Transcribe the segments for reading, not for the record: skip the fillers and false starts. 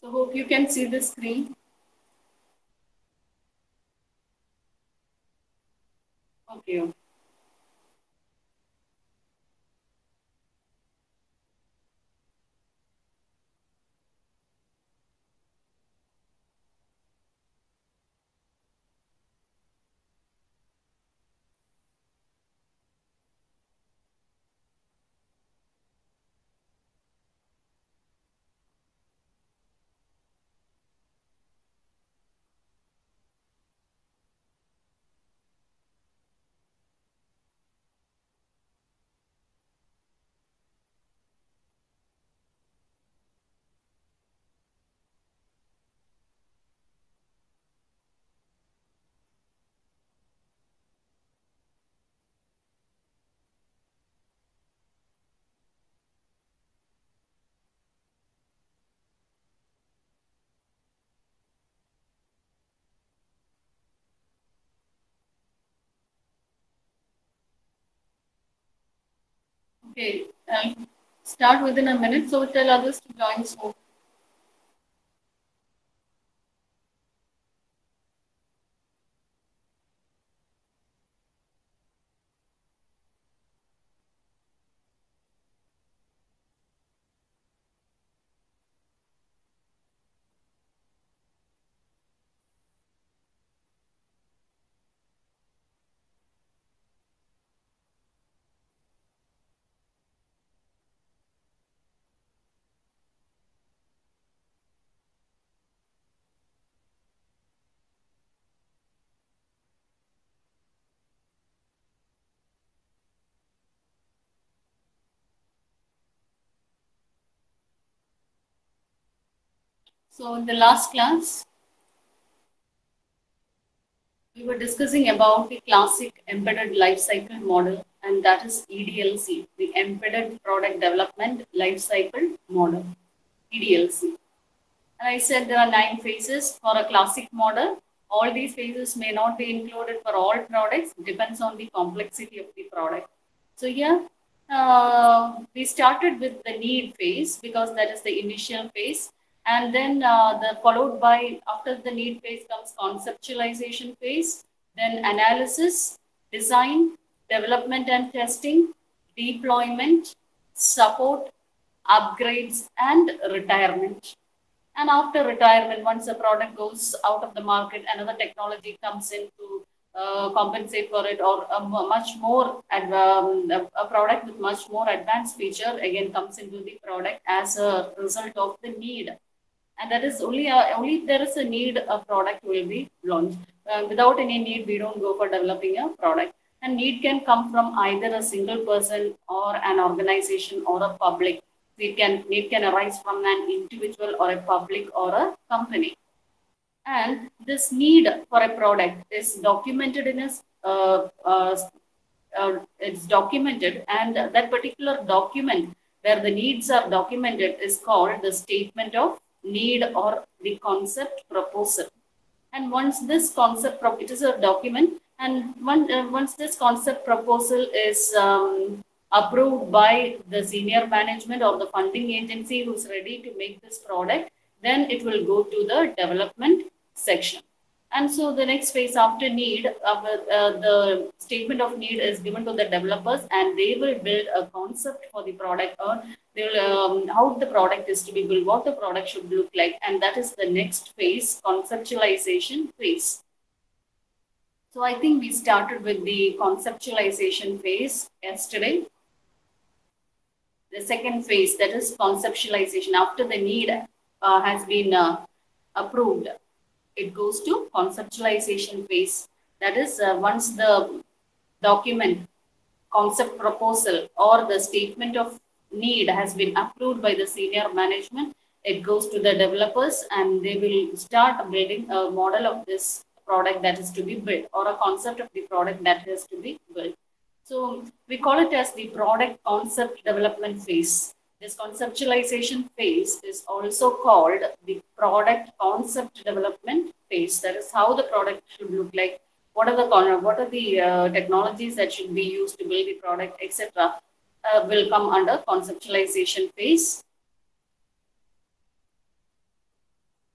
So hope you can see the screen. Okay. Okay. I'll start within a minute. So tell others to join. So so in the last class, we were discussing about the classic embedded life cycle model, and that is EDLC, the Embedded Product Development Life Cycle Model, EDLC. And I said there are 9 phases for a classic model. All these phases may not be included for all products, depends on the complexity of the product. So here, we started with the need phase because that is the initial phase. And then the followed by, after the need phase comes conceptualization phase, then analysis, design, development and testing, deployment, support, upgrades, and retirement. And after retirement, once the product goes out of the market, another technology comes in to compensate for it, or much more, a product with much more advanced feature again comes into the product as a result of the need. And that is only if there is a need, a product will be launched. Without any need, we don't go for developing a product. And need can come from either a single person or an organization or a public. Need can arise from an individual or a public or a company. And this need for a product is documented in a it's documented, and that particular document where the needs are documented is called the statement of need or the concept proposal. And once this it is a document, and once this concept proposal is approved by the senior management or the funding agency who's ready to make this product, then it will go to the development section. And so the next phase after need, the statement of need is given to the developers, and they will build a concept for the product, or they will how the product is to be built, what the product should look like, and that is the next phase, conceptualization phase. So I think we started with the conceptualization phase yesterday. The second phase, that is conceptualization, after the need has been approved, it goes to conceptualization phase. That is, once the document, concept proposal, or the statement of need has been approved by the senior management, it goes to the developers, and they will start building a model of this product that is to be built, or a concept of the product that has to be built. So we call it as the product concept development phase. This conceptualization phase is also called the product concept development phase. That is how the product should look like. What are the technologies that should be used to build the product, etc. Will come under conceptualization phase.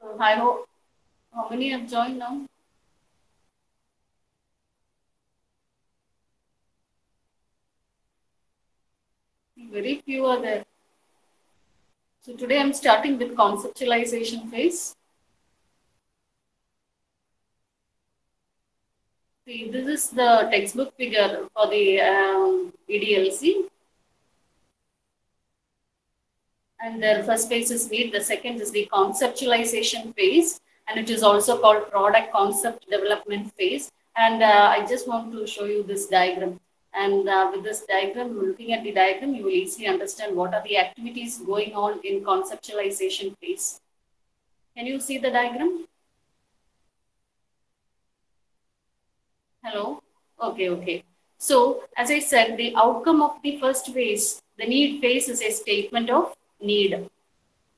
So I hope, how many have joined now? Very few are there. So today I'm starting with conceptualization phase. See, this is the textbook figure for the EDLC. And the first phase is need, the second is the conceptualization phase, and it is also called product concept development phase. And I just want to show you this diagram. And with this diagram, looking at the diagram, you will easily understand what are the activities going on in conceptualization phase. Can you see the diagram? Hello? Okay, okay. So, as I said, the outcome of the first phase, the need phase, is a statement of need.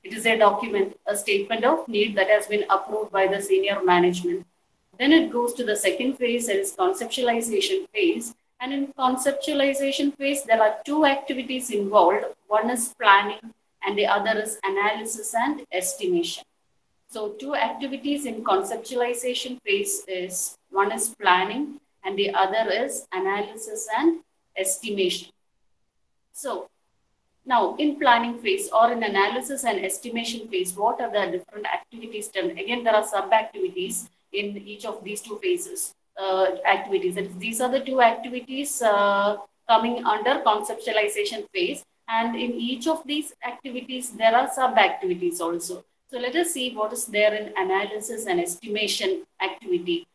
It is a document, a statement of need that has been approved by the senior management. Then it goes to the second phase, that is conceptualization phase. And in conceptualization phase, there are two activities involved. One is planning and the other is analysis and estimation. So two activities in conceptualization phase is, one is planning and the other is analysis and estimation. So now in planning phase or in analysis and estimation phase, what are the different activities done? Again, there are sub-activities in each of these two phases, activities. These are the two activities coming under conceptualization phase. And in each of these activities, there are sub-activities also. So let us see what is there in analysis and estimation activity.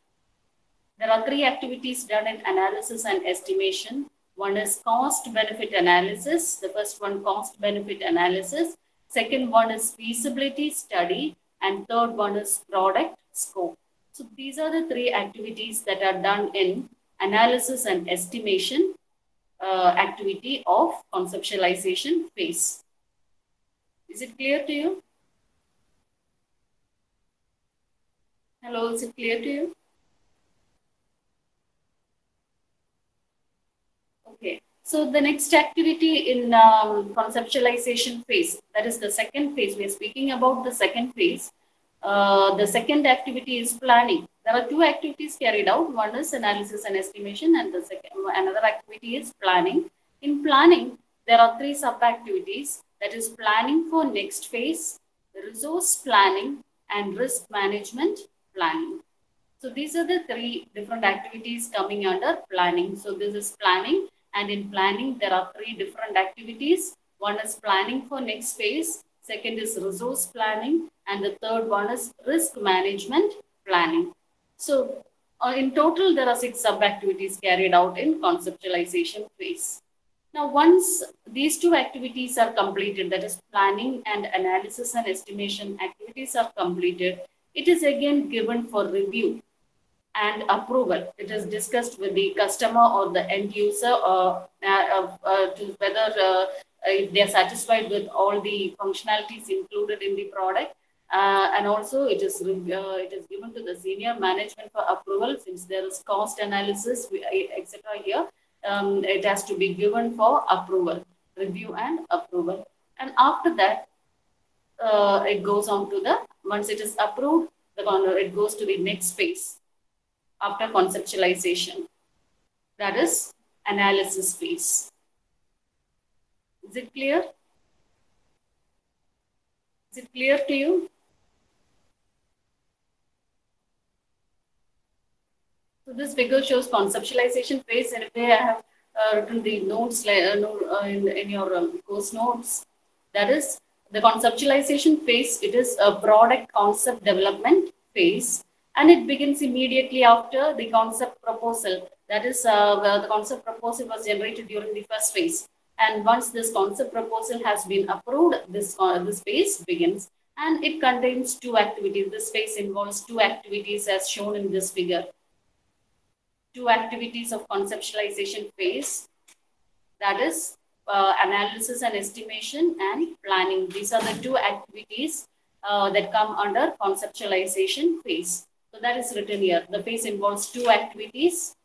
There are three activities done in analysis and estimation. One is cost benefit analysis. The first one, cost benefit analysis. Second one is feasibility study. And third one is product scope. So these are the three activities that are done in analysis and estimation activity of conceptualization phase. Is it clear to you? Hello, is it clear to you? Okay, so the next activity in conceptualization phase, that is the second phase, we are speaking about the second phase. The second activity is planning. There are two activities carried out. One is analysis and estimation, and the second, another activity is planning. In planning, there are three sub-activities, that is planning for next phase, resource planning, and risk management planning. So these are the three different activities coming under planning. So this is planning, and in planning, there are three different activities. One is planning for next phase, second is resource planning, and the third one is risk management planning. So in total, there are 6 sub-activities carried out in conceptualization phase. Now, once these two activities are completed, that is planning and analysis and estimation activities are completed, it is again given for review and approval. It is discussed with the customer or the end user to whether if they are satisfied with all the functionalities included in the product. And also it is given to the senior management for approval. Since there is cost analysis, etc. here, it has to be given for approval, review and approval. And after that, it goes on to the, once it is approved, it goes to the next phase after conceptualization, that is analysis phase. Is it clear? Is it clear to you? So this figure shows conceptualization phase, and I have written the notes in your course notes. That is the conceptualization phase. It is a product concept development phase, and it begins immediately after the concept proposal. That is, the concept proposal was generated during the first phase. And once this concept proposal has been approved, this phase begins. And it contains two activities. This phase involves two activities as shown in this figure. Two activities of conceptualization phase. That is analysis and estimation and planning. These are the two activities that come under conceptualization phase. So that is written here. The phase involves two activities,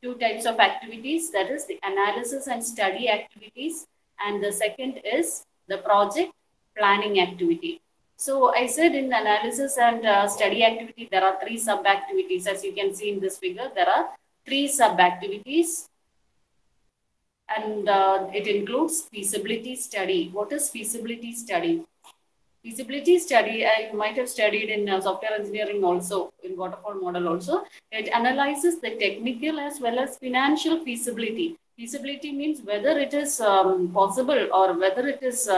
two types of activities, that is the analysis and study activities, and the second is the project planning activity. So I said in analysis and study activity, there are three sub-activities. As you can see in this figure, there are three sub-activities, and it includes feasibility study. What is feasibility study? Feasibility study, you might have studied in software engineering also, in waterfall model also. It analyzes the technical as well as financial feasibility. Feasibility means whether it is possible, or whether it is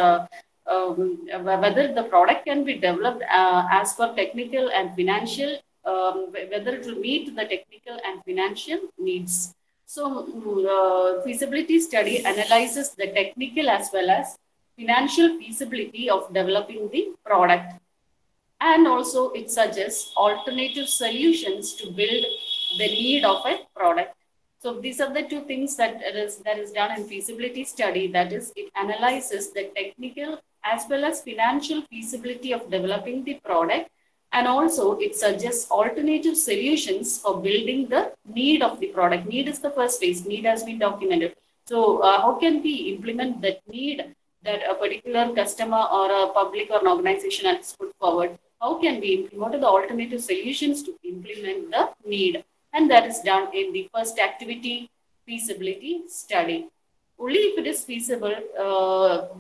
whether the product can be developed as per technical and financial, whether it will meet the technical and financial needs. So feasibility study analyzes the technical as well as financial feasibility of developing the product, and also it suggests alternative solutions to build the need of a product. So these are the two things that is done in feasibility study. That is, it analyzes the technical as well as financial feasibility of developing the product, and also it suggests alternative solutions for building the need of the product. Need is the first phase. Need has been documented. So how can we implement that need that a particular customer or a public or an organization has put forward? How can we implement? What are the alternative solutions to implement the need? And that is done in the first activity, feasibility study. Only if it is feasible,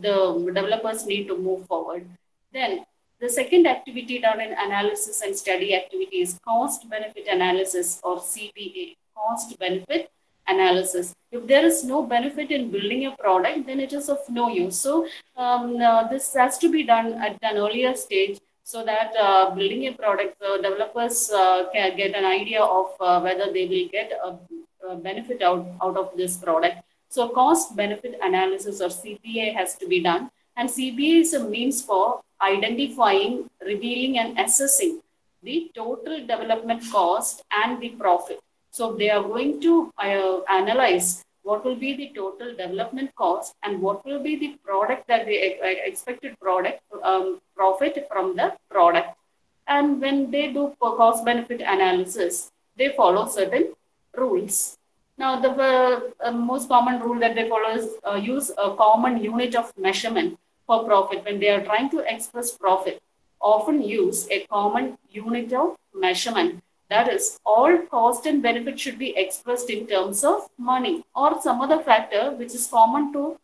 the developers need to move forward. Then the second activity done in analysis and study activity is cost benefit analysis, or CBA, cost benefit analysis. If there is no benefit in building a product, then it is of no use. So this has to be done at an earlier stage, so that building a product, developers can get an idea of whether they will get a benefit out of this product. So cost benefit analysis, or CBA, has to be done. And CBA is a means for identifying, revealing, and assessing the total development cost and the profit. So they are going to analyze what will be the total development cost and what will be the product that they expected product profit from the product. And when they do cost benefit analysis, they follow certain rules. Now, the most common rule that they follow is use a common unit of measurement for profit. When they are trying to express profit, often use a common unit of measurement. That is, all cost and benefit should be expressed in terms of money or some other factor which is common to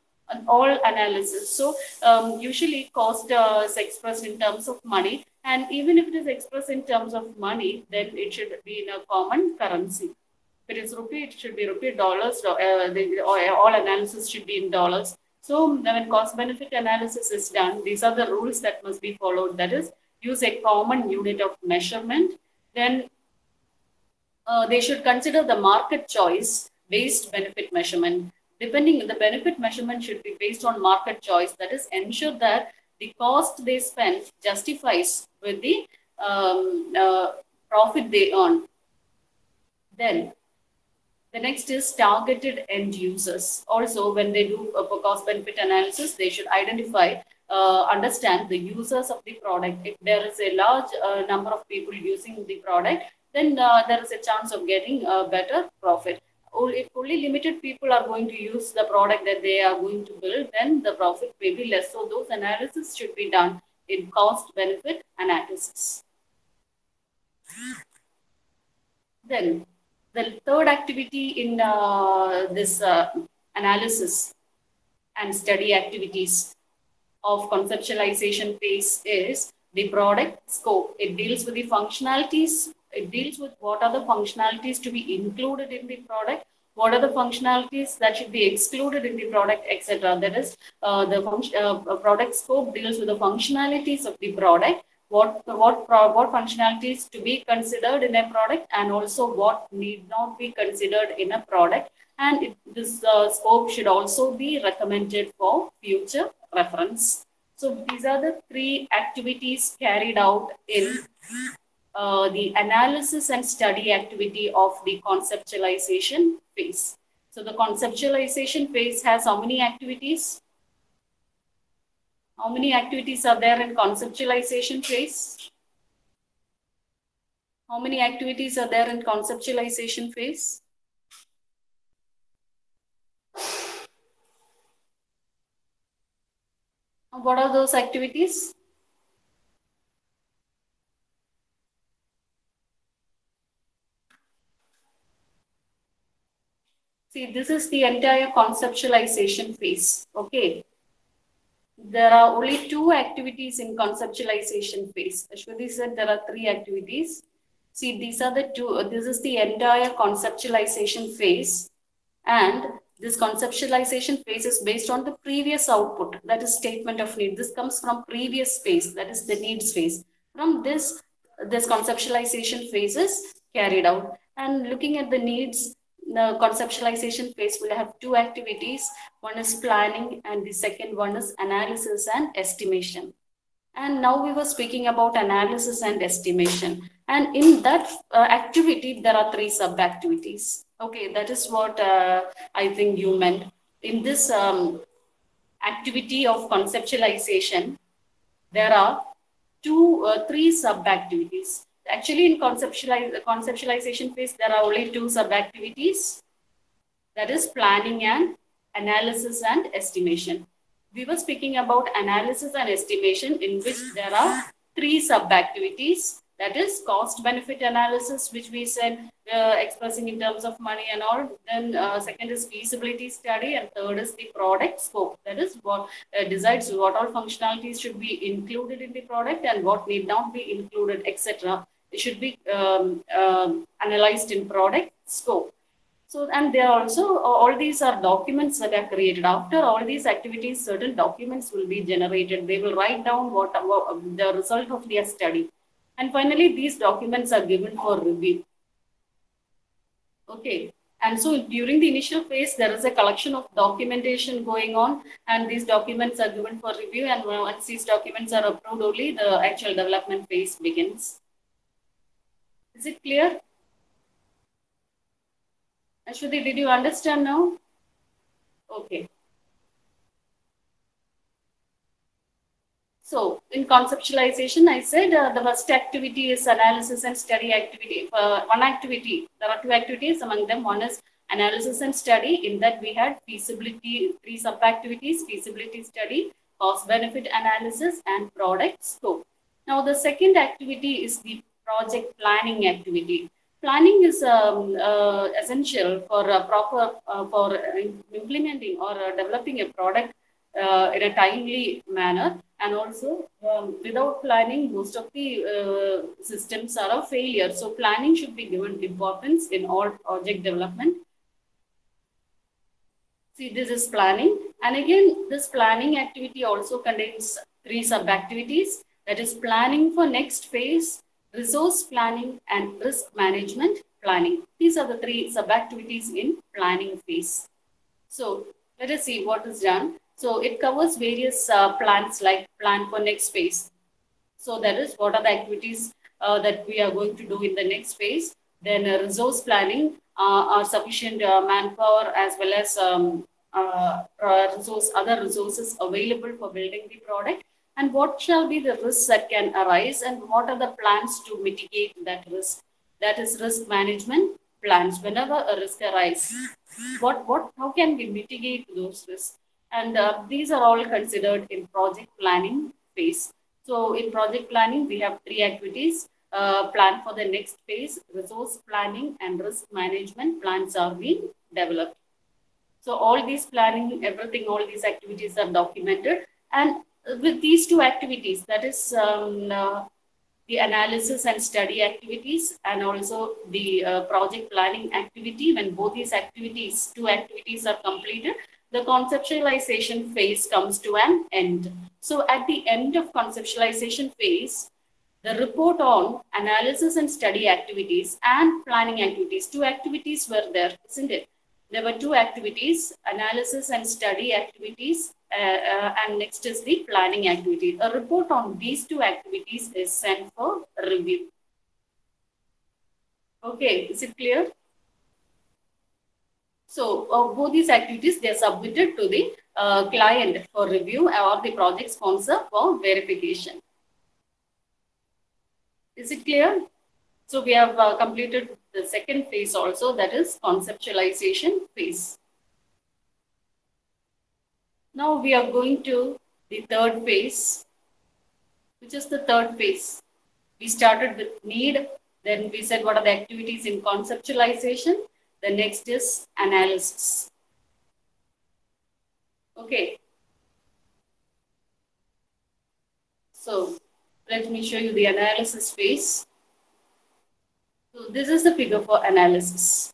all analysis. So usually cost is expressed in terms of money, and even if it is expressed in terms of money, then it should be in a common currency. If it is rupee, it should be rupee. Dollars, all analysis should be in dollars. So when cost benefit analysis is done, these are the rules that must be followed. That is, use a common unit of measurement. Then they should consider the market choice based benefit measurement. Depending, the benefit measurement should be based on market choice. That is, ensure that the cost they spend justifies with the profit they earn. Then the next is targeted end users. Also, when they do a cost benefit analysis, they should identify, understand the users of the product. If there is a large number of people using the product, then there is a chance of getting a better profit. If only limited people are going to use the product that they are going to build, then the profit may be less. So those analysis should be done in cost benefit analysis. Then the third activity in this analysis and study activities of conceptualization phase is the product scope. It deals with the functionalities. It deals with what are the functionalities to be included in the product, what are the functionalities that should be excluded in the product, etc. That is, the product scope deals with the functionalities of the product, what functionalities to be considered in a product, and also what need not be considered in a product. And this scope should also be recommended for future reference. So these are the three activities carried out in the analysis and study activity of the conceptualization phase. So the conceptualization phase has how many activities? How many activities are there in conceptualization phase? How many activities are there in conceptualization phase? What are those activities? See, this is the entire conceptualization phase. Okay. There are only 2 activities in conceptualization phase. Ashwati said there are 3 activities. See, these are the 2. This is the entire conceptualization phase. And this conceptualization phase is based on the previous output, that is statement of need. This comes from previous phase, that is the needs phase. From this conceptualization phase is carried out. And looking at the needs, the conceptualization phase will have 2 activities. One is planning and the second one is analysis and estimation. And now we were speaking about analysis and estimation. And in that activity, there are 3 sub-activities. Okay, that is what I think you meant. In this activity of conceptualization, there are 3 sub-activities. Actually, in conceptualization phase, there are only 2 sub-activities. That is planning and analysis and estimation. We were speaking about analysis and estimation, in which there are 3 sub-activities. That is cost benefit analysis, which we said expressing in terms of money and all. Then second is feasibility study, and third is the product scope. That is what decides what all functionalities should be included in the product and what need not be included, etc. It should be analyzed in product scope. So, and there are also, all these are documents that are created. After all these activities, certain documents will be generated. They will write down what the result of their study. And finally, these documents are given for review. Okay. And so during the initial phase, there is a collection of documentation going on, and these documents are given for review. And once these documents are approved, only the actual development phase begins. Is it clear? Ashwati, did you understand now? Okay. So in conceptualization, I said the first activity is analysis and study activity. One activity, there are 2 activities among them. One is analysis and study. In that we had feasibility, 3 sub-activities: feasibility study, cost benefit analysis, and product scope. Now the second activity is the project planning activity. Planning is essential for proper for implementing or developing a product in a timely manner. And also, without planning, most of the systems are a failure. So planning should be given importance in all project development. See, this is planning. And again, this planning activity also contains 3 sub-activities. That is planning for next phase, resource planning, and risk management planning. These are the 3 sub-activities in planning phase. So let us see what is done. So it covers various plans, like plan for next phase. So that is what are the activities that we are going to do in the next phase. Then resource planning, are sufficient manpower as well as other resources available for building the product, and what shall be the risks that can arise, and what are the plans to mitigate that risk. That is risk management plans. Whenever a risk arises, how can we mitigate those risks? And these are all considered in project planning phase. So in project planning, we have 3 activities. Plan for the next phase, resource planning, and risk management plans are being developed. So all these planning, everything, all these activities are documented. And with these 2 activities, that is the analysis and study activities, and also the project planning activity, when both these activities, 2 activities are completed, the conceptualization phase comes to an end. So at the end of conceptualization phase, the report on analysis and study activities and planning activities, 2 activities were there, isn't it? There were 2 activities, analysis and study activities, and next is the planning activity. A report on these 2 activities is sent for review. Okay, is it clear? So both these activities, they are submitted to the client for review or the project sponsor for verification. Is it clear? So we have completed the second phase also, that is conceptualization phase. Now we are going to the third phase, which is the third phase. We started with need, then we said what are the activities in conceptualization, The next is analysis. Okay. So let me show you the analysis phase. So this is the figure for analysis.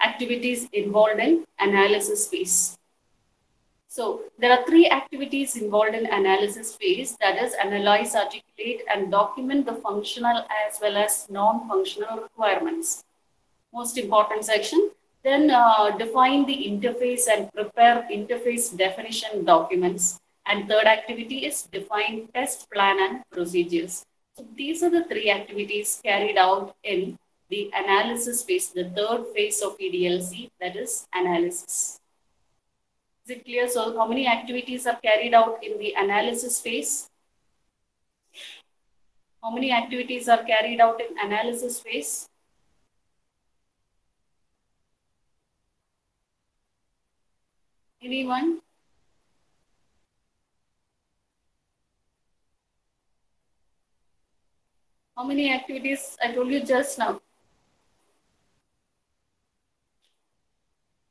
Activities involved in analysis phase. So there are three activities involved in analysis phase, that is analyze, articulate, and document the functional as well as non-functional requirements. Most important section. Then define the interface and prepare interface definition documents. And third activity is define test plan and procedures. So these are the three activities carried out in the analysis phase, the third phase of EDLC, that is analysis. Is it clear? So how many activities are carried out in the analysis phase? How many activities are carried out in analysis phase? Anyone? How many activities? I told you just now.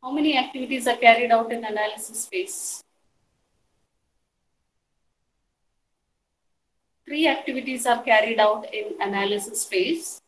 How many activities are carried out in analysis phase? 3 activities are carried out in analysis phase.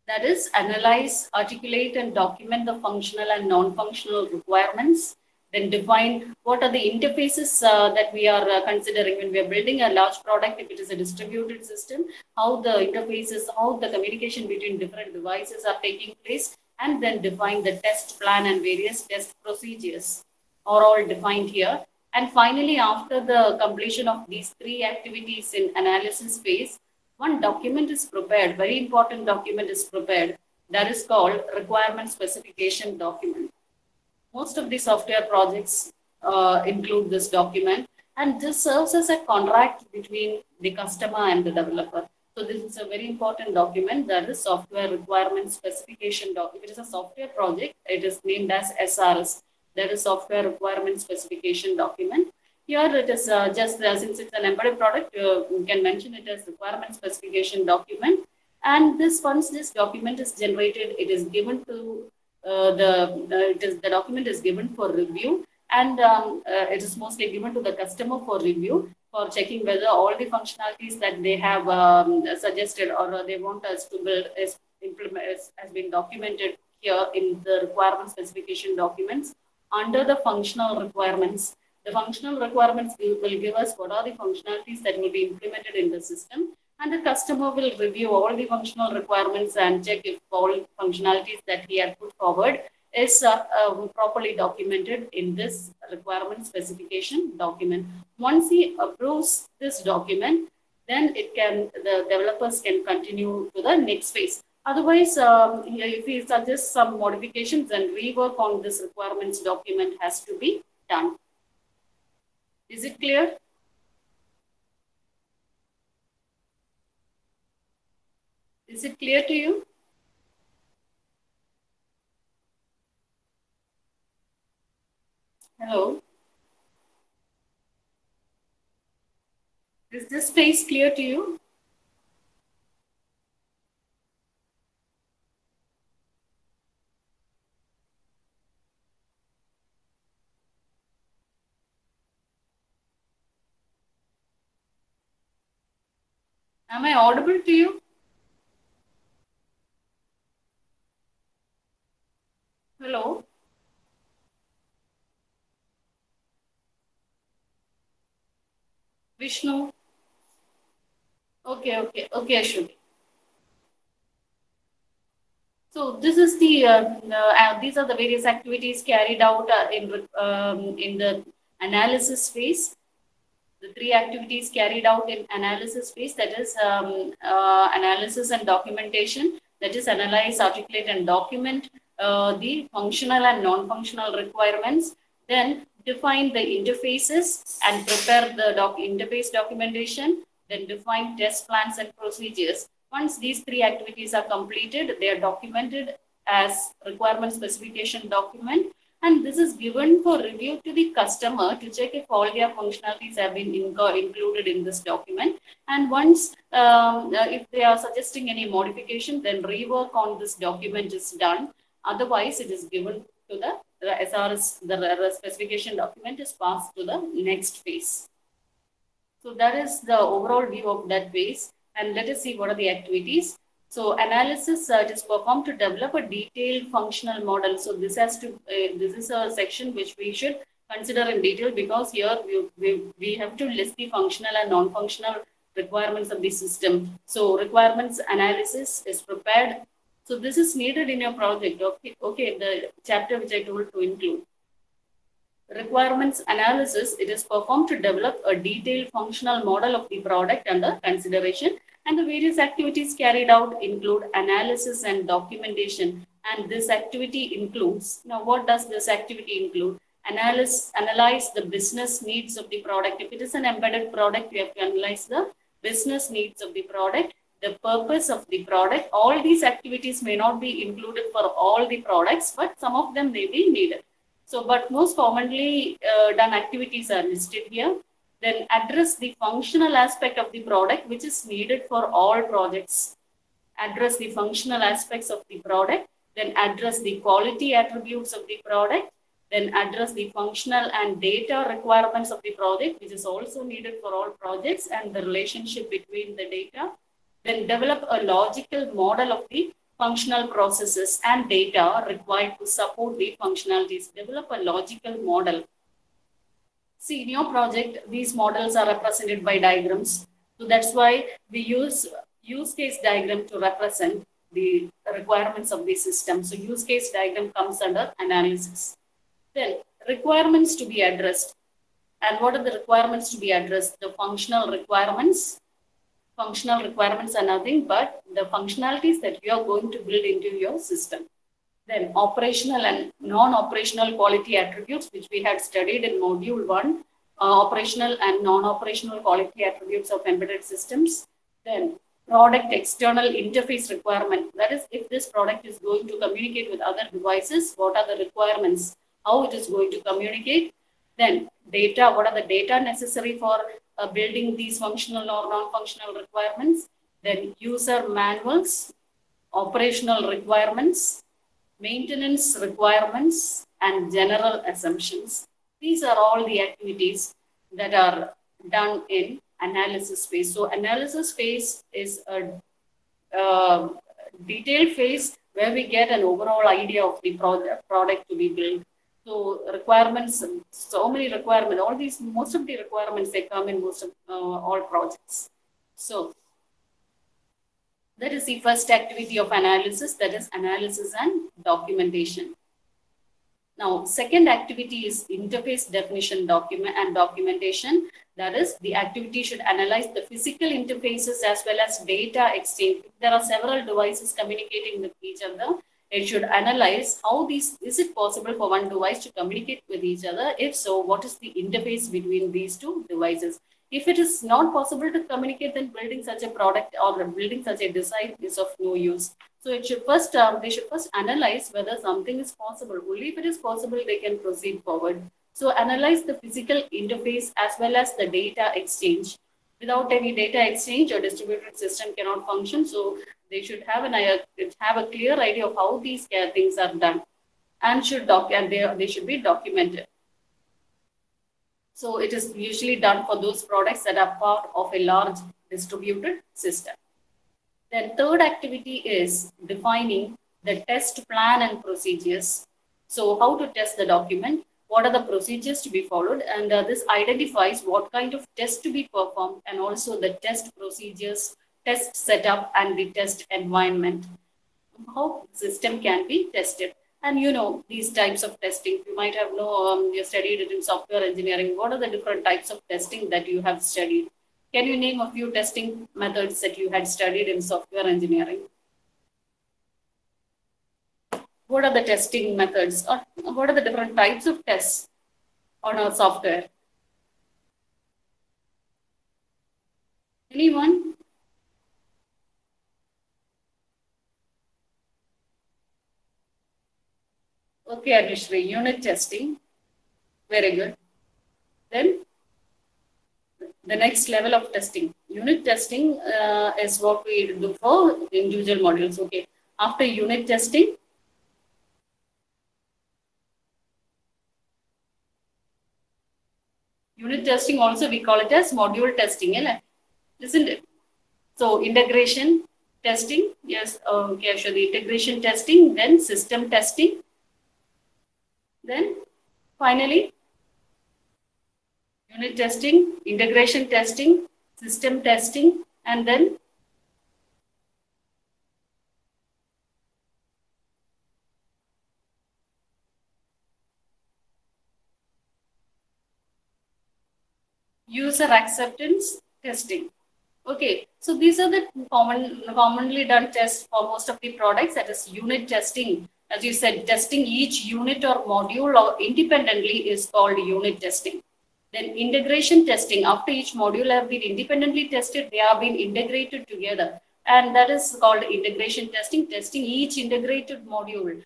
That is, analyze, articulate, and document the functional and non-functional requirements. Then define what are the interfaces that we are considering when we are building a large product. If it is a distributed system, how the interfaces, how the communication between different devices are taking place, and then define the test plan and various test procedures are all defined here. And finally, after the completion of these 3 activities in analysis phase, one document is prepared, very important document is prepared, that is called requirement specification document. Most of the software projects include this document, and this serves as a contract between the customer and the developer. So this is a very important document, that is software requirement specification document. If it is a software project, it is named as SRS, that is software requirement specification document. Here it is since it's an embedded product, you can mention it as requirement specification document. And once this document is generated, it is given to the document is given for review, and it is mostly given to the customer for review, for checking whether all the functionalities that they have suggested or they want us to build has been documented here in the requirement specification documents under the functional requirements. The functional requirements will give us what are the functionalities that will be implemented in the system, and the customer will review all the functional requirements and check if all functionalities that he had put forward is properly documented in this requirement specification document. Once he approves this document, then the developers can continue to the next phase. Otherwise, if he suggests some modifications, then rework on this requirements document has to be done. Is it clear? Is it clear to you? Hello? Is this phase clear to you? Am I audible to you? Hello? Vishnu? Okay, Ashwini. So this is these are the various activities carried out in the analysis phase. The 3 activities carried out in analysis phase, that is analysis and documentation, that is analyze, articulate, and document the functional and non-functional requirements. Then define the interfaces and prepare the interface documentation. Then define test plans and procedures. Once these 3 activities are completed, they are documented as requirement specification document. And this is given for review to the customer to check if all their functionalities have been included in this document. And once, if they are suggesting any modification, then rework on this document is done. Otherwise, it is given to the SRS, the specification document is passed to the next phase. So that is the overall view of that phase. And let us see what are the activities. So analysis it is performed to develop a detailed functional model. So this has to this is a section which we should consider in detail, because here we have to list the functional and non-functional requirements of the system. So requirements analysis is prepared. So this is needed in your project. Okay, the chapter which I told to include. Requirements analysis, it is performed to develop a detailed functional model of the product under consideration, and the various activities carried out include analysis and documentation. And this activity includes, now what does this activity include? Analyze the business needs of the product. If it is an embedded product, we have to analyze the business needs of the product, the purpose of the product. All these activities may not be included for all the products, but some of them may be needed. So, but most commonly done activities are listed here. Then address the functional aspect of the product, which is needed for all projects. Address the functional aspects of the product. Then address the quality attributes of the product. Then address the functional and data requirements of the project, which is also needed for all projects, and the relationship between the data. Then develop a logical model of the functional processes and data required to support the functionalities. Develop a logical model. See, in your project, these models are represented by diagrams. So that's why we use case diagram to represent the requirements of the system. So use case diagram comes under analysis. Then requirements to be addressed. And what are the requirements to be addressed? The functional requirements. Functional requirements are nothing but the functionalities that you are going to build into your system. Then operational and non-operational quality attributes, which we had studied in module 1, operational and non-operational quality attributes of embedded systems. Then product external interface requirement. That is, if this product is going to communicate with other devices, what are the requirements? How it is going to communicate? Then data, what are the data necessary for building these functional or non-functional requirements? Then user manuals, operational requirements, maintenance requirements, and general assumptions. These are all the activities that are done in analysis phase. So analysis phase is a detailed phase where we get an overall idea of the product to be built. So requirements, so many requirements, all these, most of the requirements, they come in most of all projects. So that is the first activity of analysis, that is analysis and documentation. Now, second activity is interface definition document and documentation. That is, the activity should analyze the physical interfaces as well as data exchange. If there are several devices communicating with each other, it should analyze how these, is it possible for one device to communicate with each other? If so, what is the interface between these two devices? If it is not possible to communicate, then building such a product or building such a design is of no use. So it should first, they should first analyze whether something is possible. Only if it is possible, they can proceed forward. So analyze the physical interface as well as the data exchange. Without any data exchange, a distributed system cannot function. So they should have a clear idea of how these things are done, and they should be documented. So it is usually done for those products that are part of a large distributed system. Then third activity is defining the test plan and procedures. So how to test the document, what are the procedures to be followed, and this identifies what kind of test to be performed, and also the test procedures, test setup, and the test environment. How the system can be tested. And you know, these types of testing, you might have you studied it in software engineering. What are the different types of testing that you have studied? Can you name a few testing methods that you had studied in software engineering? What are the testing methods, or what are the different types of tests on our software? Anyone? Okay, Anushri, unit testing. Very good. Then the next level of testing. Unit testing is what we do for individual modules. Okay. After unit testing, also we call it as module testing, isn't it? So integration testing, yes, okay, so the integration testing, then system testing, then finally unit testing, integration testing, system testing, and then user acceptance testing. Okay, so these are the commonly done tests for most of the products. That is unit testing. As you said, testing each unit or module or independently is called unit testing. Then integration testing. After each module have been independently tested, they have been integrated together, and that is called integration testing. Testing each integrated module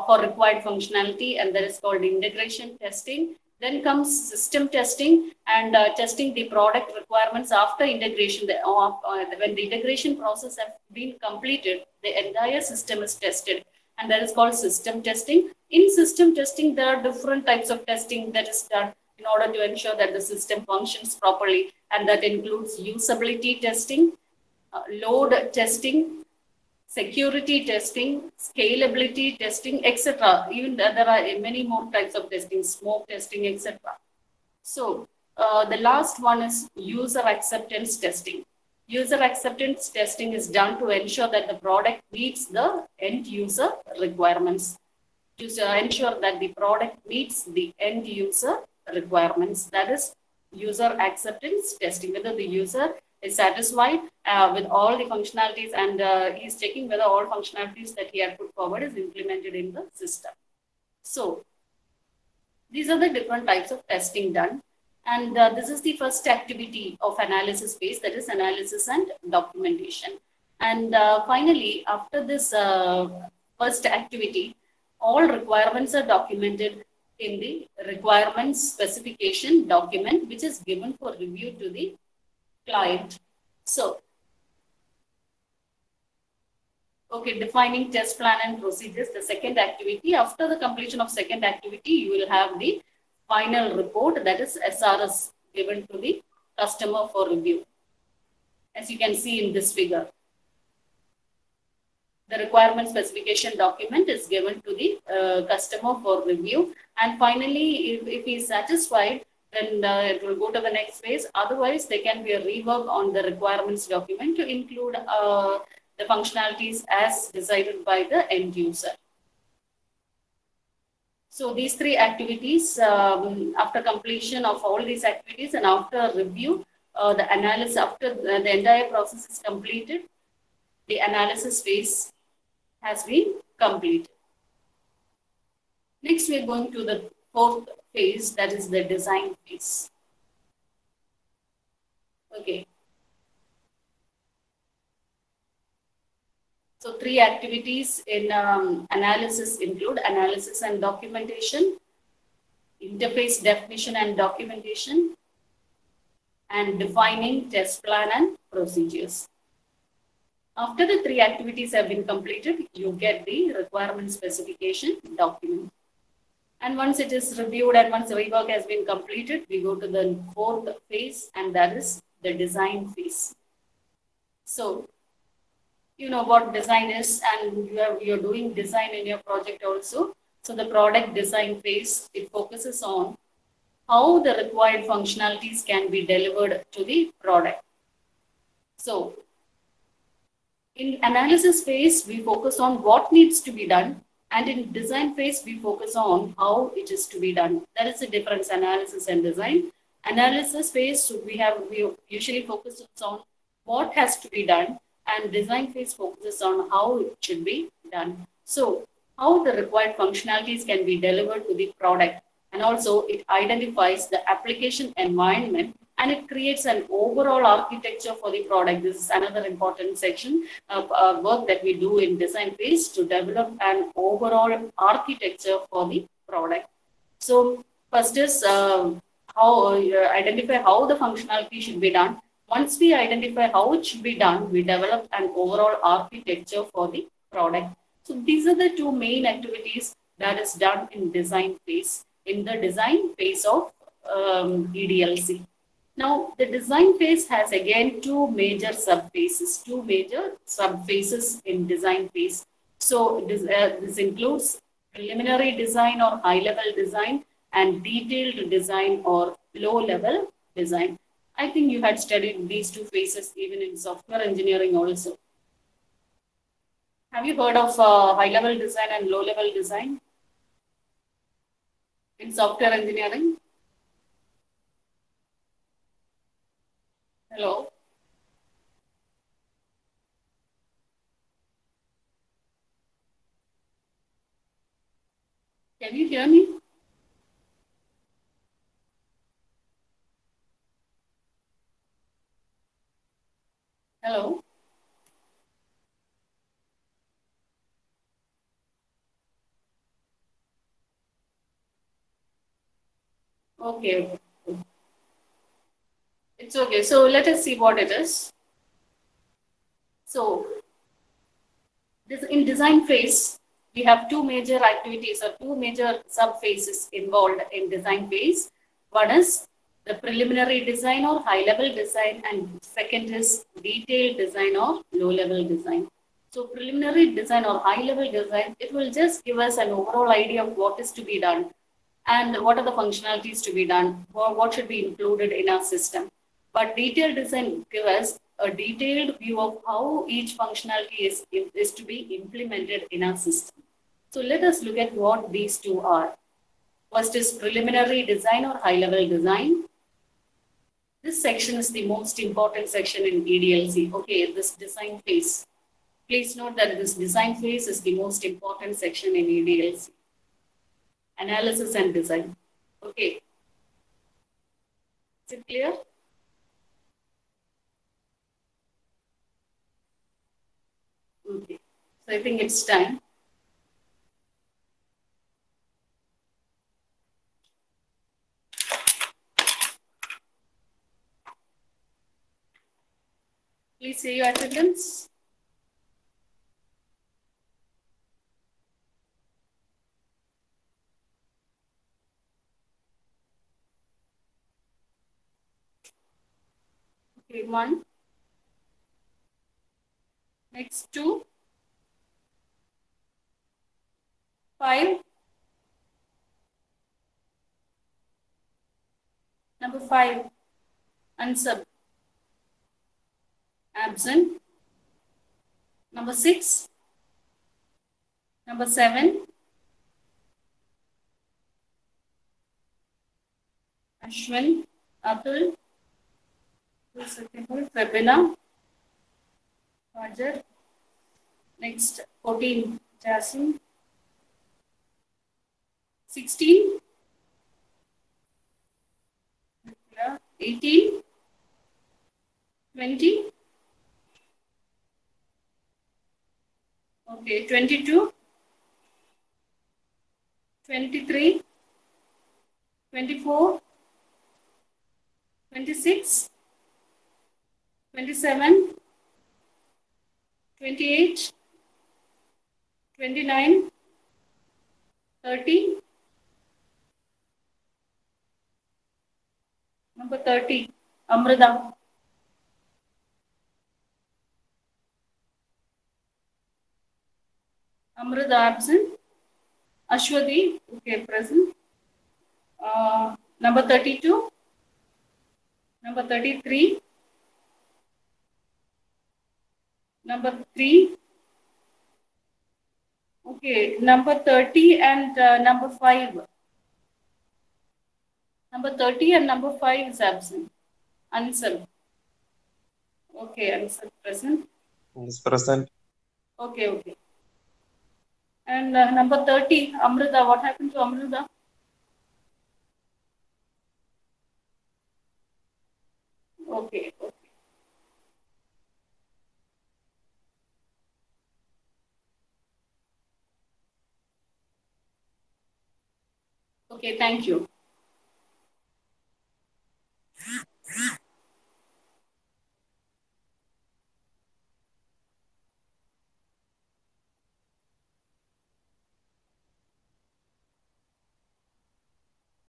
for required functionality, and that is called integration testing. Then comes system testing and testing the product requirements after integration. When the integration process has been completed, the entire system is tested, and that is called system testing. In system testing, there are different types of testing that is done in order to ensure that the system functions properly, and that includes usability testing, load testing, security testing, scalability testing, etc. Even there are many more types of testing, smoke testing, etc. So the last one is user acceptance testing. User acceptance testing is done to ensure that the product meets the end user requirements. To ensure that the product meets the end user requirements. That is user acceptance testing, whether the user is satisfied with all the functionalities, and he's checking whether all functionalities that he had put forward is implemented in the system. So these are the different types of testing done. And this is the first activity of analysis phase, that is analysis and documentation. And finally, after this first activity, all requirements are documented in the requirements specification document, which is given for review to the client. So, okay, defining test plan and procedures, the second activity. After the completion of second activity, you will have the final report, that is SRS, given to the customer for review. As you can see in this figure, the requirement specification document is given to the customer for review. And finally, if he is satisfied, then it will go to the next phase. Otherwise, there can be a rework on the requirements document to include the functionalities as decided by the end user. So these three activities, after completion of all these activities and after review, the analysis, after the entire process is completed, the analysis phase has been completed. Next, we are going to the fourth phase, that is the design phase. Okay. So three activities in analysis include analysis and documentation, interface definition and documentation, and defining test plan and procedures. After the three activities have been completed, you get the requirement specification document. And once it is reviewed and once the rework has been completed, we go to the fourth phase, and that is the design phase. So, you know what design is, and you're doing design in your project also. So the product design phase, it focuses on how the required functionalities can be delivered to the product. So in analysis phase, we focus on what needs to be done, and in design phase, we focus on how it is to be done. That is the difference, analysis and design. Analysis phase, we usually focus on what has to be done, and design phase focuses on how it should be done. So how the required functionalities can be delivered to the product, and also it identifies the application environment and it creates an overall architecture for the product. This is another important section of work that we do in design phase to develop an overall architecture for the product. So first is how identify how the functionality should be done. Once we identify how it should be done, we develop an overall architecture for the product. So these are the two main activities that is done in design phase, in the design phase of EDLC. Now, the design phase has again two major subphases in design phase. So this includes preliminary design or high-level design and detailed design or low-level design. I think you had studied these two phases even in software engineering also. Have you heard of high-level design and low-level design in software engineering? Hello? Can you hear me? Hello? Okay. It's okay. So let us see what it is. So in design phase, we have two major activities or two major sub-phases involved in design phase. One is the preliminary design or high-level design, and second is detailed design or low-level design. So preliminary design or high-level design, it will just give us an overall idea of what is to be done and what are the functionalities to be done, or what should be included in our system. But detailed design gives us a detailed view of how each functionality is to be implemented in our system. So let us look at what these two are. First is preliminary design or high-level design. This section is the most important section in EDLC. Okay, this design phase. Please note that this design phase is the most important section in EDLC. Analysis and design. Okay. Is it clear? Okay. So I think it's time. Please say your attendance. Okay, 1. Next 2. 5. Number 5. Unsub. Absent. Number 6. Number 7. Ashwin. Atul. Febina. Roger. Next 14. Jasim. 16. 18. 20. Okay, 22. 23. 24. 26. 27. 28. 29. 30. Number 30. Amrita. Amrita absent. Ashwati, okay, present. Number 32. Number 33. Number 3. Okay, number 30 and number 5. Number 30 and number 5 is absent. Answer. Okay, answer present. Is present. Okay, okay. And number 30, Amrita, what happened to Amrita? Okay. Okay, thank you.